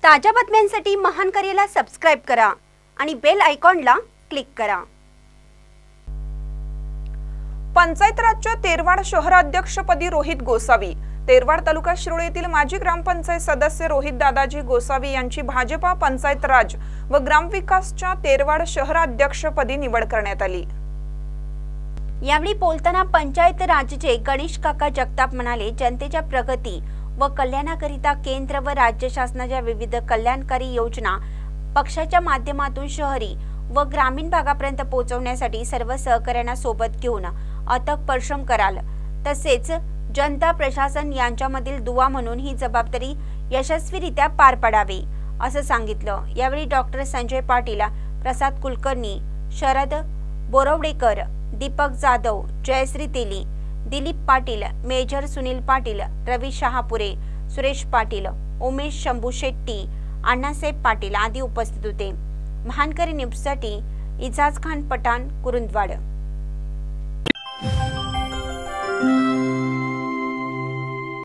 ताज्या बातम्यांसाठी महानकरेला सबस्क्राइब करा आणि बेल आयकॉनला क्लिक करा। पंचायत राज्य तेरवाड शहराध्यक्षपदी रोहित गोसावी। तेरवाड तालुका शिरोळ येथील माजी ग्रामपंचायत सदस्य रोहित दादाजी गोसावी यांची भाजपा पंचायत राज व ग्रामविकासच्या तेरवाड शहराध्यक्षपदी निवड करण्यात आली। यावेळी बोलताना पंचायत राजचे गणेश काका जगताप म्हणाले, जनतेच्या प्रगती व कल्याणाकरिता केंद्र व राज्य शासनाच्या विविध कल्याणकारी योजना पक्षाच्या माध्यमातून शहरी व ग्रामीण भागापर्यंत पोहोचवण्यासाठी सर्व सहकार्यांना सोबत घेऊन अथक परिश्रम कराल, तसेच जनता प्रशासन यांच्यामधील दुवा म्हणून ही जबाबदारी यशस्वीरित्या पार पाडावी असं सांगितलं। यावेळी डॉक्टर संजय पाटील, प्रसाद कुलकर्णी, शरद बोरवडेकर, दीपक जाधव, जयश्री तेली, दिलीप पाटील, मेजर सुनील पाटील, रवी शहापुरे, सुरेश पाटील, उमेश शंभू शेट्टी, अण्णासाहेब पाटील आदी उपस्थित होते। महानकरी न्यूजसाठी इजाज खान पठाण, कुरुंदवाड।